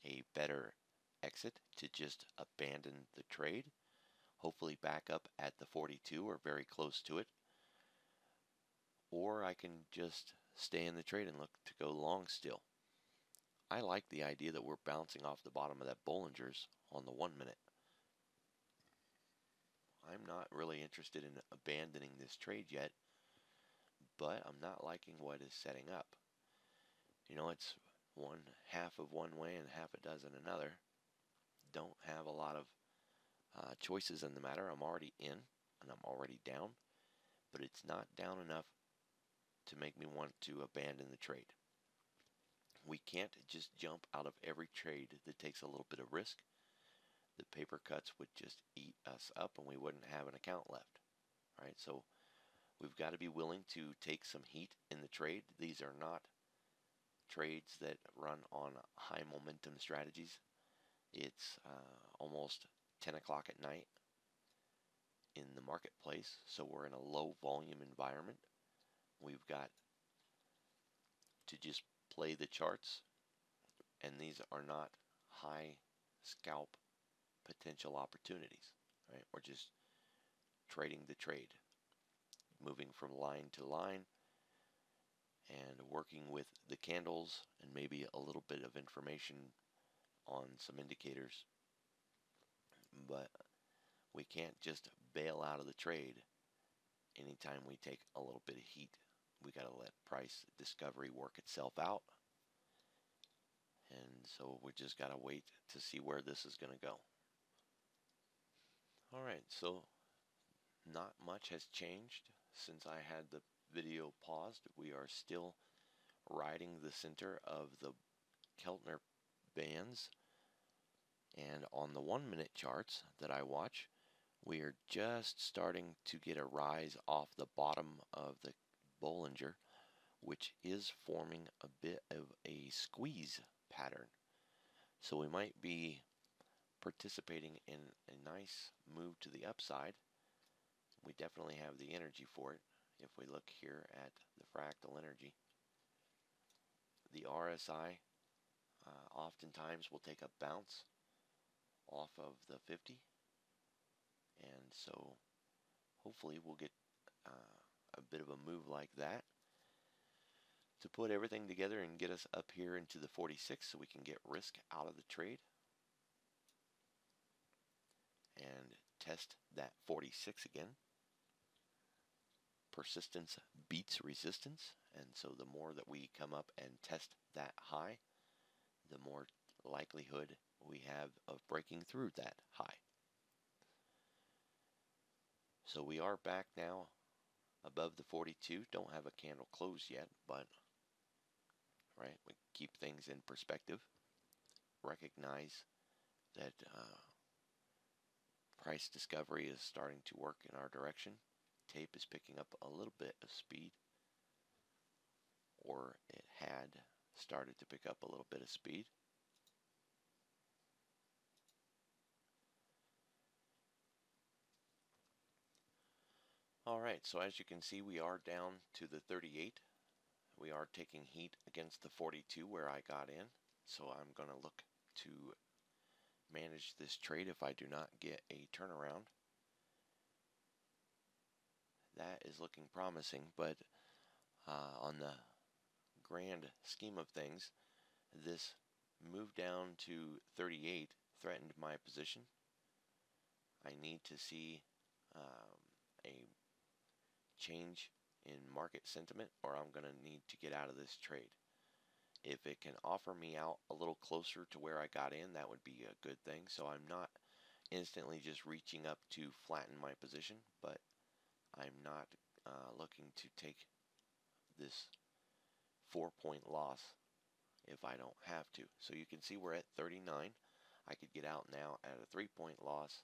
a better exit to just abandon the trade, hopefully back up at the 42 or very close to it. Or I can just stay in the trade and look to go long still. I like the idea that we're bouncing off the bottom of that Bollinger's on the 1 minute. I'm not really interested in abandoning this trade yet, but I'm not liking what is setting up. You know, it's one half of one way and half a dozen another. Don't have a lot of choices in the matter. I'm already in and I'm already down, but it's not down enough to make me want to abandon the trade. We can't just jump out of every trade that takes a little bit of risk. The paper cuts would just eat us up and we wouldn't have an account left. Right? So we've got to be willing to take some heat in the trade. These are not trades that run on high momentum strategies. It's almost 10 o'clock at night in the marketplace, so we're in a low volume environment. We've got to just play the charts, and these are not high scalp potential opportunities. Right? We're just trading the trade, moving from line to line and working with the candles and maybe a little bit of information on some indicators. But we can't just bail out of the trade anytime we take a little bit of heat. We got to let price discovery work itself out. And so we just got to wait to see where this is going to go. Alright, so not much has changed since I had the video paused. We are still riding the center of the Keltner bands, and on the 1 minute charts that I watch, we are just starting to get a rise off the bottom of the Bollinger, which is forming a bit of a squeeze pattern. So we might be participating in a nice move to the upside. We definitely have the energy for it. If we look here at the fractal energy, the RSI oftentimes will take a bounce off of the 50, and so hopefully we'll get a bit of a move like that to put everything together and get us up here into the 46 so we can get risk out of the trade and test that 46 again. Persistence beats resistance, and so the more that we come up and test that high, the more likelihood we have of breaking through that high. So we are back now above the 42. Don't have a candle close yet, but right, we keep things in perspective. Recognize that price discovery is starting to work in our direction. Tape is picking up a little bit of speed, or it had started to pick up a little bit of speed. Alright, so as you can see, we are down to the 38. We are taking heat against the 42 where I got in, so I'm going to look to manage this trade if I do not get a turnaround. That is looking promising, but on the grand scheme of things, this move down to 38 threatened my position. I need to see a change in market sentiment, or I'm going to need to get out of this trade. If it can offer me out a little closer to where I got in, that would be a good thing. So I'm not instantly just reaching up to flatten my position, but I'm not looking to take this 4-point loss if I don't have to. So you can see we're at 39. I could get out now at a 3-point loss.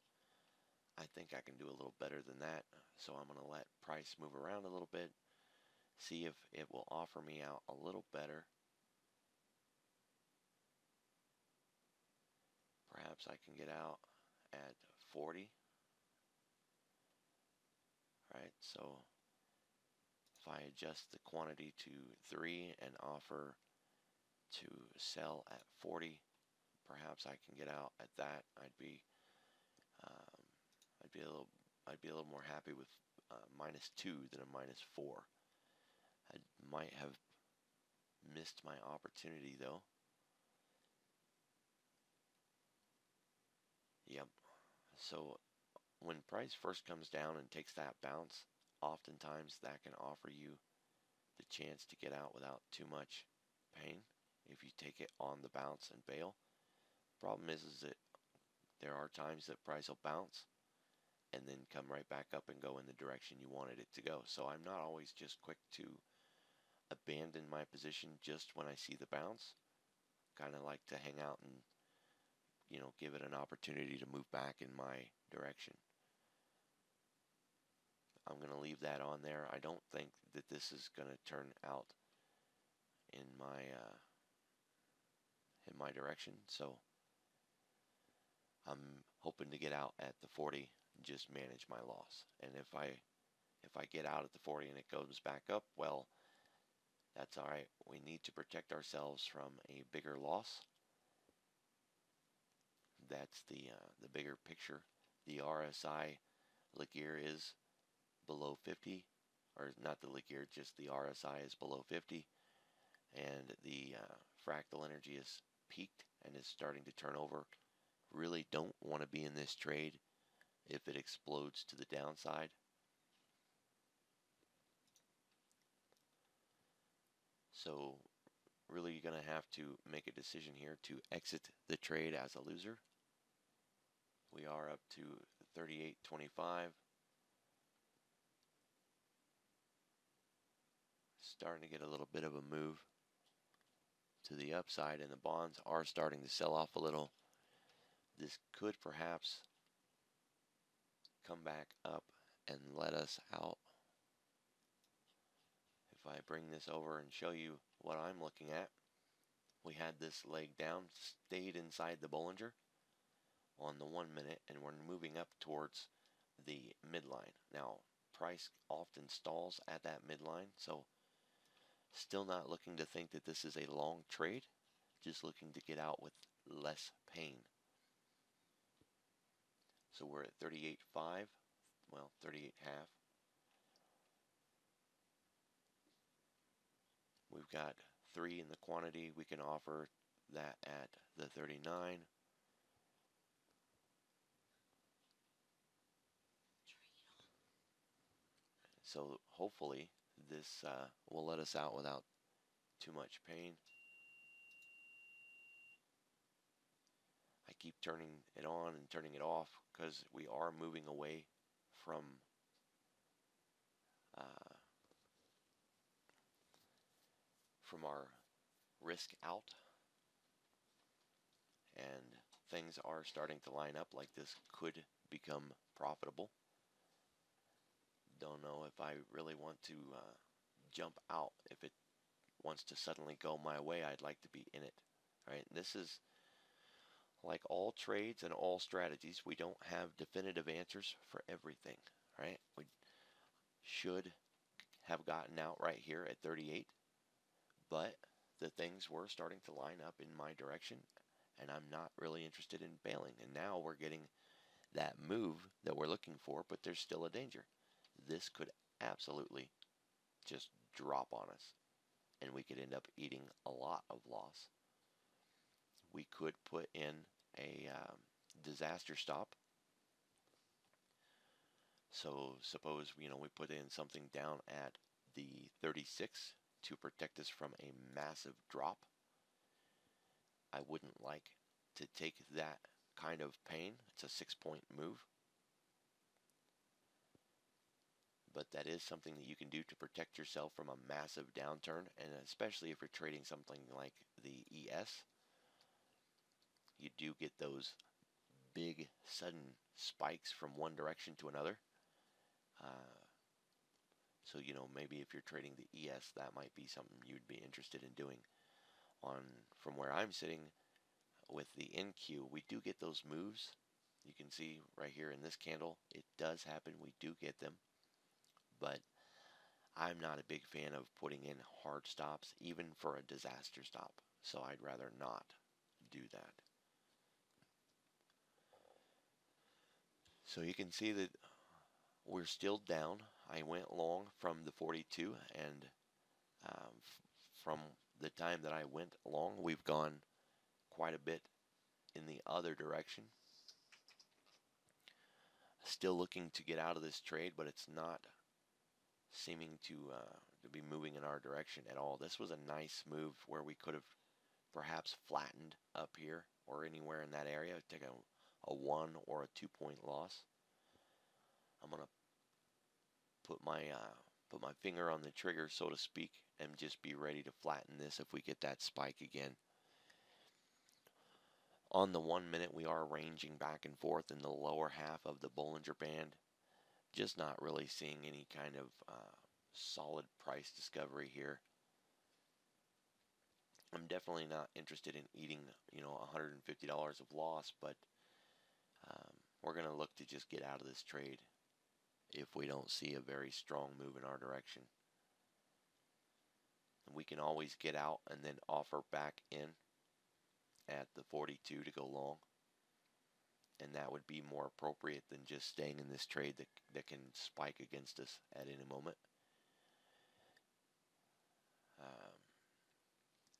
I think I can do a little better than that. So I'm going to let price move around a little bit, see if it will offer me out a little better. Perhaps I can get out at 40. Right, so if I adjust the quantity to 3 and offer to sell at 40, perhaps I can get out at that. I'd be a little more happy with -2 than a -4. I might have missed my opportunity though. Yep. So when price first comes down and takes that bounce, oftentimes that can offer you the chance to get out without too much pain if you take it on the bounce and bail. Problem is that there are times that price will bounce and then come right back up and go in the direction you wanted it to go. So I'm not always just quick to abandon my position just when I see the bounce. Kind of like to hang out and, you know, give it an opportunity to move back in my direction. I'm going to leave that on there. I don't think that this is going to turn out in my direction, so I'm hoping to get out at the 40 and just manage my loss. And if I get out at the 40 and it goes back up, well, that's all right. We need to protect ourselves from a bigger loss. That's the bigger picture. The RSI lick year is below 50, or not the lick year, just the RSI is below 50, and the fractal energy is peaked and is starting to turn over. Really don't want to be in this trade if it explodes to the downside. So really you're going to have to make a decision here to exit the trade as a loser. We are up to 38.25. Starting to get a little bit of a move to the upside, and the bonds are starting to sell off a little. This could perhaps come back up and let us out. If I bring this over and show you what I'm looking at, we had this leg down, stayed inside the Bollinger on the 1 minute, and we're moving up towards the midline. Now, price often stalls at that midline, so still not looking to think that this is a long trade, just looking to get out with less pain. So we're at 38.5, well, 38.5. We've got 3 in the quantity. We can offer that at the 39. So hopefully this will let us out without too much pain. I keep turning it on and turning it off because we are moving away from our risk out, and things are starting to line up like this could become profitable. Don't know if I really want to jump out. If it wants to suddenly go my way, I'd like to be in it. Right? And this is like all trades and all strategies. We don't have definitive answers for everything. Right? We should have gotten out right here at 38, but the things were starting to line up in my direction, and I'm not really interested in bailing. And now we're getting that move that we're looking for, but there's still a danger. This could absolutely just drop on us, and we could end up eating a lot of loss. We could put in a disaster stop. So suppose, you know, we put in something down at the 36 to protect us from a massive drop. I wouldn't like to take that kind of pain. It's a 6-point move. but that is something that you can do to protect yourself from a massive downturn, and especially if you're trading something like the ES, you do get those big sudden spikes from one direction to another. So, maybe if you're trading the ES, that might be something you'd be interested in doing. From where I'm sitting with the NQ, we do get those moves. You can see right here in this candle, it does happen. We do get them, but I'm not a big fan of putting in hard stops, even for a disaster stop. So I'd rather not do that. So you can see that we're still down. I went long from the 42, and from the time that I went long, we've gone quite a bit in the other direction. Still looking to get out of this trade, but it's not seeming to be moving in our direction at all. This was a nice move where we could have perhaps flattened up here or anywhere in that area, take a 1 or a 2-point loss. I'm gonna put my finger on the trigger, so to speak, and just be ready to flatten this if we get that spike again. On the 1 minute, we are ranging back and forth in the lower half of the Bollinger Band. Just not really seeing any kind of solid price discovery here. I'm definitely not interested in eating, $150 of loss, but we're going to look to just get out of this trade if we don't see a very strong move in our direction. We can always get out and then offer back in at the 42 to go long, and that would be more appropriate than just staying in this trade that can spike against us at any moment.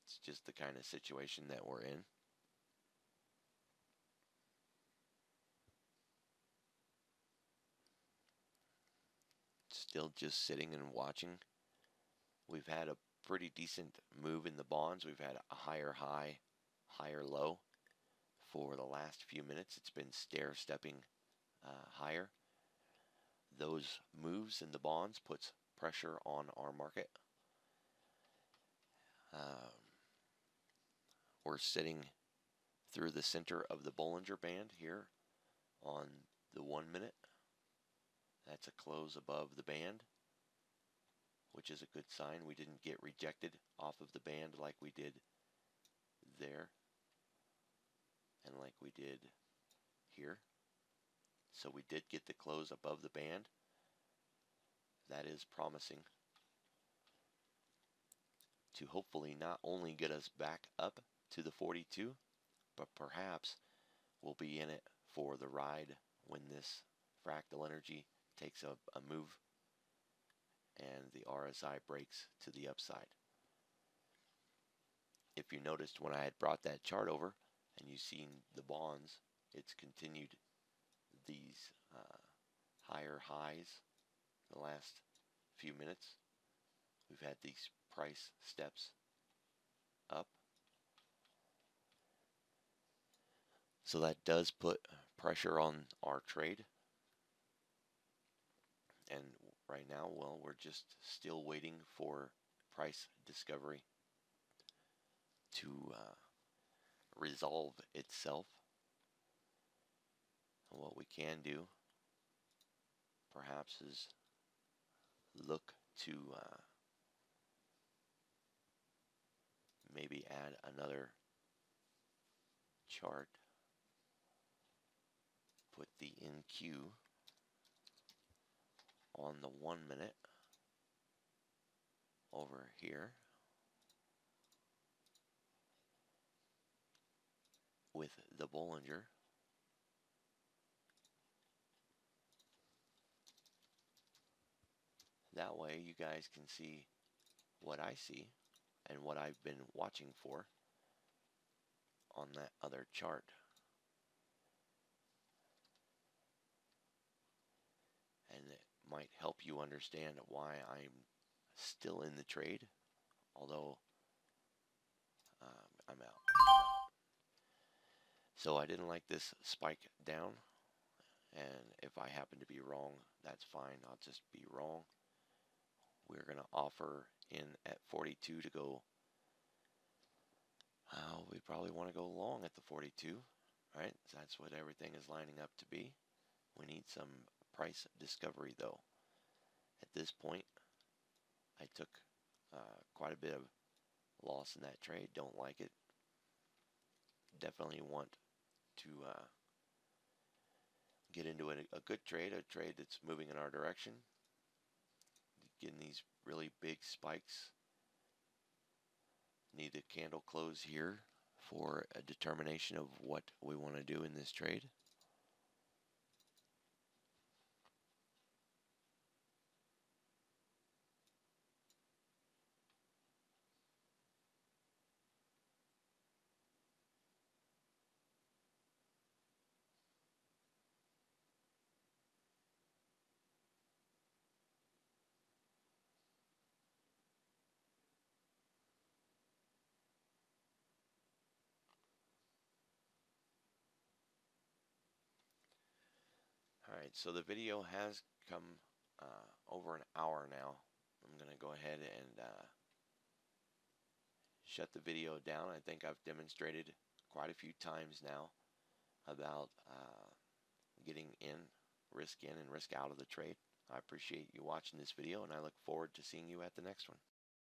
It's just the kind of situation that we're in. Still just sitting and watching. We've had a pretty decent move in the bonds. We've had a higher high, higher low for the last few minutes. It's been stair-stepping higher. Those moves in the bonds puts pressure on our market. We're sitting through the center of the Bollinger Band here on the 1 minute. That's a close above the band, which is a good sign. We didn't get rejected off of the band like we did there and like we did here. So we did get the close above the band. That is promising to hopefully not only get us back up to the 42, but perhaps we'll be in it for the ride when this fractal energy takes a move and the RSI breaks to the upside. If you noticed when I had brought that chart over and you've seen the bonds, it's continued these higher highs the last few minutes. We've had these price steps up. So that does put pressure on our trade. And right now, well, we're just still waiting for price discovery to resolve itself. And what we can do perhaps is look to maybe add another chart. Put the NQ on the 1 minute over here with the Bollinger. That way you guys can see what I see and what I've been watching for on that other chart. And it might help you understand why I'm still in the trade, although I'm out. So I didn't like this spike down, and if I happen to be wrong, that's fine. I'll just be wrong. we're going to offer in at 42 to go. We probably want to go long at the 42, right? So that's what everything is lining up to be. We need some price discovery though. At this point, I took quite a bit of loss in that trade. Don't like it. Definitely want to get into a good trade, a trade that's moving in our direction. Getting these really big spikes. Need a candle close here for a determination of what we want to do in this trade. Alright, so the video has come over an hour now. I'm going to go ahead and shut the video down. I think I've demonstrated quite a few times now about getting in, risk in, and risk out of the trade. I appreciate you watching this video, and I look forward to seeing you at the next one.